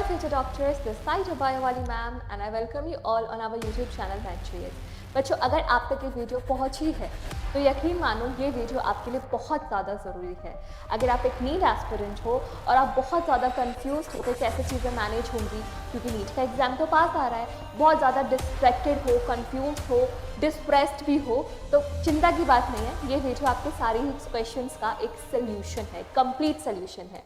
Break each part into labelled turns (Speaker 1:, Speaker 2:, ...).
Speaker 1: future doctors, this side of Biowali ma'am and I welcome you all on our YouTube channel Ventures. बच्चों, अगर आप तक ये video पहुंची है तो यकीन मानो ये वीडियो आपके लिए बहुत ज़्यादा ज़रूरी है। अगर आप एक नीट एस्पिरेंट हो और आप बहुत ज़्यादा कंफ्यूज हो कि कैसे चीज़ें मैनेज होंगी, क्योंकि नीट का एग्जाम तो पास आ रहा है, बहुत ज़्यादा डिस्ट्रैक्टेड हो, कंफ्यूज हो, डिस्प्रेस्ड भी हो, तो चिंता की बात नहीं है। ये वीडियो आपके सारे ही क्वेश्चंस का एक सोल्यूशन है, कंप्लीट सोल्यूशन है।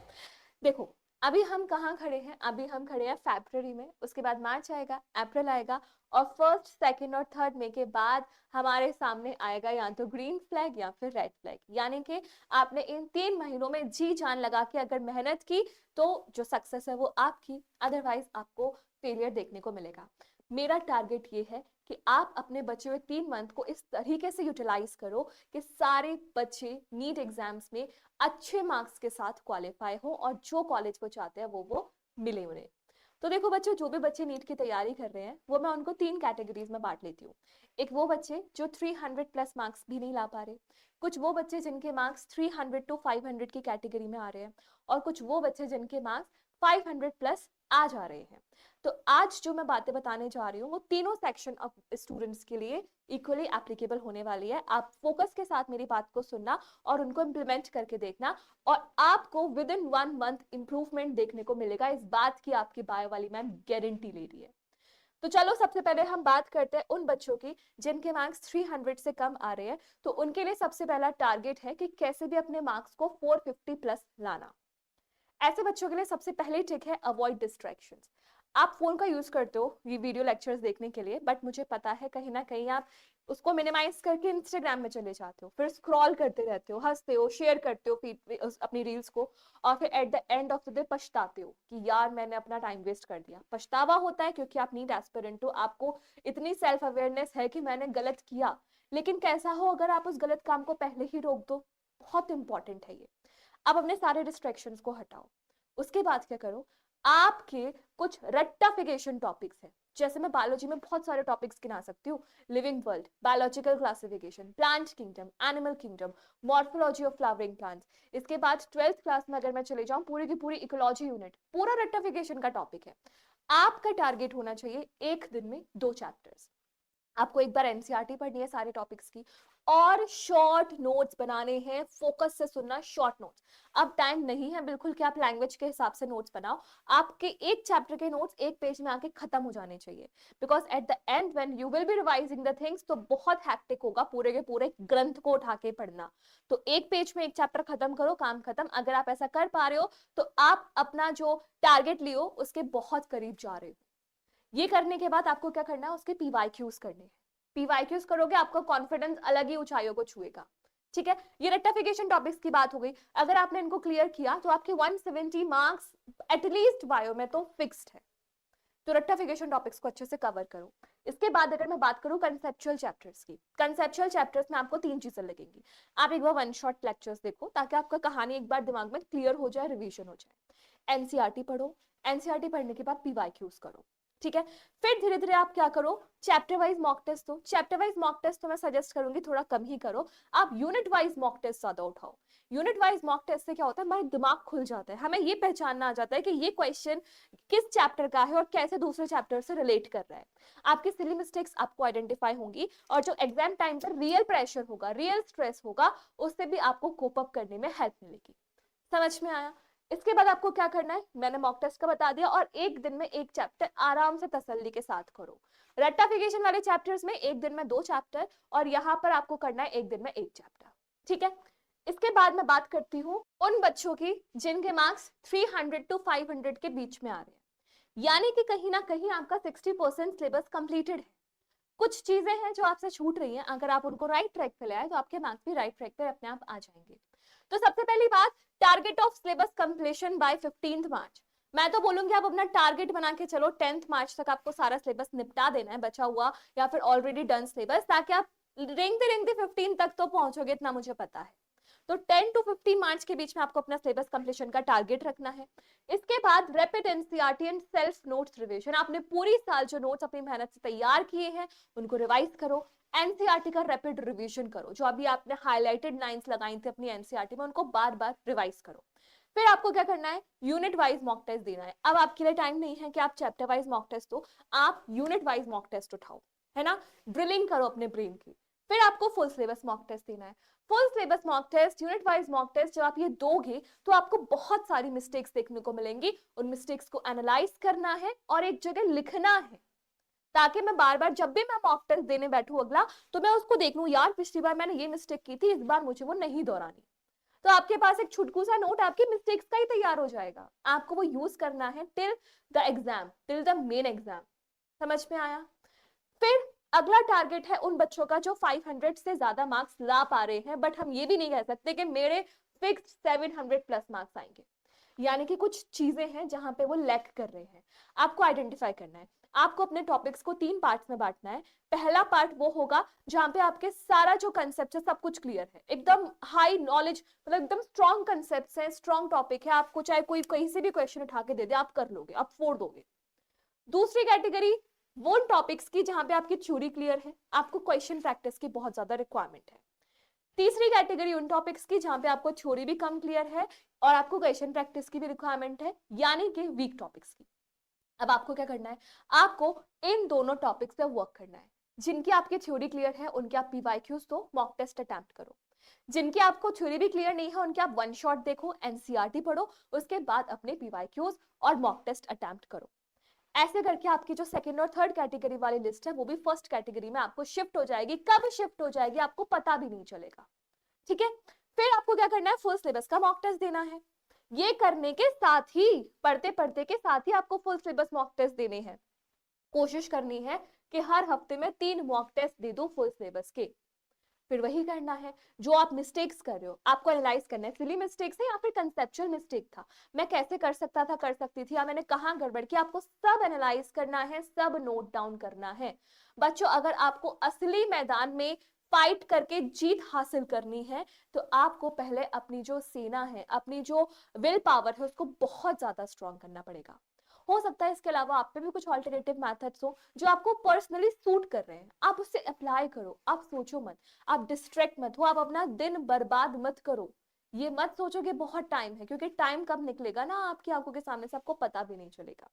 Speaker 1: देखो, अभी हम कहाँ खड़े हैं? अभी हम खड़े हैं फरवरी में, उसके बाद मार्च आएगा, अप्रैल आएगा और फर्स्ट, सेकंड और थर्ड मई के बाद हमारे सामने आएगा या तो ग्रीन फ्लैग या फिर रेड फ्लैग। यानी कि आपने इन 3 महीनों में जी जान लगा के अगर मेहनत की तो जो सक्सेस है वो आपकी, अदरवाइज आपको फेलियर देखने को मिलेगा। मेरा टारगेट ये है कि आप अपने बचे हुए 3 मंथ को इस तरीके से यूटिलाइज करो कि सारे बच्चे नीट एग्जाम्स में अच्छे मार्क्स के साथ क्वालिफाई हो और जो कॉलेज वो चाहते हैं वो मिले उन्हें। तो देखो बच्चों, जो भी बच्चे नीट की तैयारी कर रहे हैं वो मैं उनको 3 कैटेगरीज में बांट लेती हूँ। एक वो बच्चे जो 300 प्लस मार्क्स भी नहीं ला पा रहे, कुछ वो बच्चे जिनके मार्क्स 300 टू 500 की कैटेगरी में आ रहे हैं और कुछ वो बच्चे जिनके मार्क्स 500 प्लस आ जा रहे हैं। तो आज जो मैं बातें बताने जा रही हूँ वो तीनों सेक्शन ऑफ स्टूडेंट्स के लिए इक्वली एप्लीकेबल होने वाली है। आप फोकस के साथ मेरी बात को सुनना और उनको इम्प्लीमेंट करके देखना और आपको विद इन 1 मंथ इंप्रूवमेंट देखने को मिलेगा। इस बात की आपकी बायो वाली मैम गारंटी ले रही है। तो चलो सबसे पहले हम बात करते हैं उन बच्चों की जिनके मार्क्स 300 से कम आ रहे हैं। तो उनके लिए सबसे पहला टारगेट है कि कैसे भी अपने मार्क्स को 450 प्लस लाना। ऐसे बच्चों के लिए सबसे पहले टिक है अवॉइड डिस्ट्रैक्शंस। आप फोन का यूज करते हो ये वीडियो लेक्चर्स देखने के लिए, बट मुझे पता है कहीं ना कहीं आप उसको मिनिमाइज करके इंस्टाग्राम में चले जाते हो, फिर स्क्रॉल करते रहते हो, हंसते हो, शेयर करते हो अपनी रील्स को और फिर at the end of the day पछताते हो कि यार मैंने अपना टाइम वेस्ट कर दिया। पछतावा होता है क्योंकि आप नीट एस्पिरेंट हो, आपको इतनी सेल्फ अवेयरनेस है कि मैंने गलत किया, लेकिन कैसा हो अगर आप उस गलत काम को पहले ही रोक दो। बहुत इंपॉर्टेंट है ये। अब अपने सारे डिस्ट्रैक्शंस को हटाओ। उसके बाद क्या करो, आपके कुछ रेक्टाफिकेशन टॉपिक्स हैं। जैसे मैं बायोलॉजी में बहुत सारे टॉपिक्स गिना सकती हूँ, living world, biological classification, plant kingdom, animal kingdom, morphology of flowering plants. इसके बाद 12th क्लास में अगर मैं चले जाऊं, पूरी की पूरी इकोलॉजी यूनिट पूरा रेक्टाफिकेशन का टॉपिक है। आपका टारगेट होना चाहिए एक दिन में 2 चैप्टर्स। आपको एक बार एनसीईआरटी पढ़नी है सारे टॉपिक्स की और शॉर्ट नोट्स बनाने हैं, फोकस से सुनना शॉर्ट नोट्स। अब टाइम नहीं है बिल्कुल कि आप लैंग्वेज के हिसाब से नोट्स बनाओ, आपके एक चैप्टर के नोट्स एक पेज में आके खत्म हो जाने चाहिए, because at the and when you will be revising the things तो बहुत हैक्टिक होगा पूरे के पूरे ग्रंथ को उठा के पढ़ना। तो एक पेज में एक चैप्टर खत्म करो, काम खत्म। अगर आप ऐसा कर पा रहे हो तो आप अपना जो टारगेट लियो उसके बहुत करीब जा रहे हो। ये करने के बाद आपको क्या करना है, उसके पीवाईक्यूज करने हैं। पीवाईक्यूज करोगे आपका कॉन्फिडेंस अलग ही ऊंचाइयों को छुएगा। ठीक है, ये रेक्टिफिकेशन टॉपिक्स की बात हो गई। अगर आपने इनको क्लियर किया तो आपके 170 मार्क्स एटलीस्ट बायो में तो फिक्स्ड है। तो रेक्टिफिकेशन टॉपिक्स को अच्छे से कवर करो। इसके बाद अगर मैं बात करूं कंसेप्चुअल चैप्टर्स की, कंसेप्चुअल चैप्टर्स में आपको 3 चीजें लगेंगी। आप एक बार 1 शॉट लेक्चर्स देखो ताकि आपका कहानी एक बार दिमाग में क्लियर हो जाए, रिवीजन हो जाए। एनसीईआरटी पढ़ो, एनसीईआरटी पढ़ने के बाद पीवाईक्यूज करो। ठीक है, फिर धीरे धीरे आप क्या करो, चैप्टर वाइज मॉक टेस्ट दो। चैप्टर वाइज मॉक टेस्ट तो मैं सजेस्ट करूंगी थोड़ा कम ही करो, आप यूनिट वाइज मॉक टेस्ट ज्यादा उठाओ। यूनिट वाइज मॉक टेस्ट से क्या होता है, हमारा दिमाग खुल जाता है, हमें ये पहचानना आ जाता है कि ये क्वेश्चन किस चैप्टर का है और कैसे दूसरे चैप्टर से रिलेट कर रहा है। आपकी सिली मिस्टेक्स आपको आइडेंटिफाई होंगी और जो एग्जाम टाइम पर रियल प्रेशर होगा, रियल स्ट्रेस होगा, उससे भी आपको कोप अप करने में हेल्प मिलेगी। समझ में आया? इसके बाद आपको क्या करना है, मैंने मॉक टेस्ट का बता दिया, और एक दिन में एक चैप्टर आराम से तसल्ली के साथ करो। रेक्टिफिकेशन वाले चैप्टर्स में एक दिन में 2 चैप्टर और यहाँ पर आपको करना है एक दिन में 1 चैप्टर। ठीक है, इसके बाद मैं बात करती हूँ उन बच्चों की जिनके मार्क्स 300 टू 500 के बीच में आ रहे हैं, यानी कि कहीं ना कहीं आपका 60% सिलेबस कंप्लीटेड है। कुछ चीजें हैं जो आपसे छूट रही हैं, अगर आप उनको राइट ट्रैक पे ले आए तो आपके मार्क्स भी राइट ट्रैक पे अपने आप आ जाएंगे। तो सबसे पहली बात, target of syllabus completion by 15th March. मैं तो बोलूंगी आप अपना टारगेट बना के चलो, 10th मार्च तक आपको सारा सिलेबस निपटा देना है, बचा हुआ या फिर ऑलरेडी डन सिलेबस, ताकि आप रेंगते रेंगते 15 तक तो पहुंचोगे, इतना मुझे पता है। तो 10 टू 15 मार्च के बीच में आपको अपना सिलेबस कंप्लीशन का टारगेट रखना है। इसके बाद rapid NCERT and self notes revision. आपने पूरी साल जो नोट्स अपनी मेहनत से तैयार किए हैं उनको रिवाइज करो। एनसीईआरटी का रैपिड रिवीजन करो, जो अभी आपने हाईलाइटेड लाइंस लगाई थी अपनी एनसीईआरटी में उनको बार बार रिवाइज करो। फिर आपको क्या करना है, यूनिट वाइज मॉक टेस्ट देना है। अब आपके लिए टाइम नहीं है कि आप चैप्टर वाइज मॉक टेस्ट दो, आप यूनिट वाइज मॉक टेस्ट उठाओ, है ना, ड्रिलिंग करो अपने ब्रेन की। फिर आपको फुल सिलेबस मॉक टेस्ट देना है। Full syllabus mock test, unit wise mock test जब आप ये दोगे तो आपको बहुत सारी मिस्टेक्स देखने को मिलेंगी। उन मिस्टेक्स को एनालाइज करना है और एक जगह लिखना है, ताकि मैं बार बार जब भी मैं मॉक टेस्ट देने बैठूं अगला, तो मैं उसको देख लूं, यार पिछली बार मैंने ये मिस्टेक की थी, इस बार मुझे वो नहीं दोहरानी। तो आपके पास एक छुटकू सा नोट आपकी मिस्टेक्स का ही तैयार हो जाएगा। आपको वो यूज करना है till the exam, till the main exam. समझ में आया? फिर अगला टारगेट है उन बच्चों का जो 500 से ज्यादा मार्क्स ला पा रहे हैं, बट हम ये भी नहीं कह सकते कि मेरे फिक्स 700 प्लस मार्क्स आएंगे। यानी कि कुछ चीजें हैं जहां पे वो लैक कर रहे हैं, आपको आइडेंटिफाई करना है। आपको अपने टॉपिक्स को 3 पार्ट्स में बांटना है। पहला पार्ट वो होगा जहां पे आपके सारा जो कंसेप्ट है सब कुछ क्लियर है, एकदम हाई नॉलेज, मतलब एकदम स्ट्रॉन्ग कंसेप्ट है, स्ट्रॉन्ग टॉपिक है, आपको चाहे कोई कहीं से भी क्वेश्चन उठा के दे दे आप कर लोगे, आप फोड़ दोगे। दूसरी कैटेगरी वो टॉपिक्स की जहां पे आपकी थ्योरी क्लियर है, आपको क्वेश्चन प्रैक्टिस की बहुत ज्यादा रिक्वायरमेंट है। तीसरी कैटेगरी उन टॉपिक्स की जहां पे आपको थ्योरी भी कम क्लियर है और आपको क्वेश्चन प्रैक्टिस की भी रिक्वायरमेंट है, यानी कि वीक टॉपिक्स की। अब आपको क्या करना है, आपको इन दोनों टॉपिक्स पे वर्क करना है। जिनकी आपकी थ्योरी क्लियर है उनके आप पीवाईक्यूज दो, मॉक टेस्ट अटेम्प्ट करो। जिनकी आपको थ्योरी भी क्लियर नहीं है उनके आप वन शॉट देखो, एनसीईआरटी पढ़ो, उसके बाद अपने पीवाईक्यूज और मॉक टेस्ट अटेम्प्ट करो। ऐसे करके आपकी जो सेकंड और थर्ड कैटेगरी वाली लिस्ट है वो भी फर्स्ट कैटेगरी में आपको शिफ्ट हो जाएगी। कब शिफ्ट हो जाएगी आपको पता भी नहीं चलेगा। ठीक है? फिर आपको क्या करना है, फुल सिलेबस का मॉक टेस्ट देना है। ये करने के साथ ही, पढ़ते पढ़ते के साथ ही आपको फुल सिलेबस मॉक टेस्ट देने हैं। कोशिश करनी है कि हर हफ्ते में 3 मॉक टेस्ट दे दो फुल सिलेबस के। फिर वही करना है जो आप मिस्टेक्स कर रहे हो, आपको एनालाइज करना है, सिली मिस्टेक्स है या फिर कंसेप्चुअल मिस्टेक था, मैं कैसे कर सकता था, कर सकती थी, या मैंने कहाँ गड़बड़ की, आपको सब एनालाइज करना है, सब नोट डाउन करना है। बच्चों अगर आपको असली मैदान में फाइट करके जीत हासिल करनी है तो आपको पहले अपनी जो सेना है, अपनी जो विल पावर है, उसको बहुत ज्यादा स्ट्रॉन्ग करना पड़ेगा। हो सकता है इसके अलावा आप पे भी कुछ ऑल्टरनेटिव मेथड्स हो जो आपको पर्सनली सूट कर रहे हैं, आप उससे अप्लाई करो। आप सोचो मत, आप डिस्ट्रैक्ट मत हो, आप अपना दिन बर्बाद मत करो। ये मत सोचो कि बहुत टाइम है, क्योंकि टाइम कब निकलेगा ना आपकी आंखों के सामने से आपको पता भी नहीं चलेगा।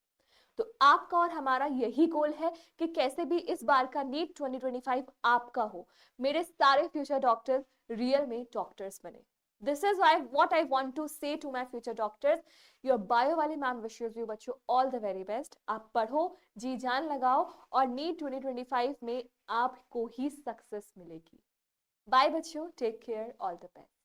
Speaker 1: तो आपका और हमारा यही गोल है कि कैसे भी इस बार का नीट 2025 आपका हो, मेरे सारे फ्यूचर डॉक्टर्स रियल में डॉक्टर्स बने। This is why what I want to say to my future doctors. Your bio वाली मैम wishes you बच्चों ऑल द वेरी बेस्ट। आप पढ़ो, जी जान लगाओ और नीट 2025 में आपको ही सक्सेस मिलेगी। बाय बच्चों, take care, all the best.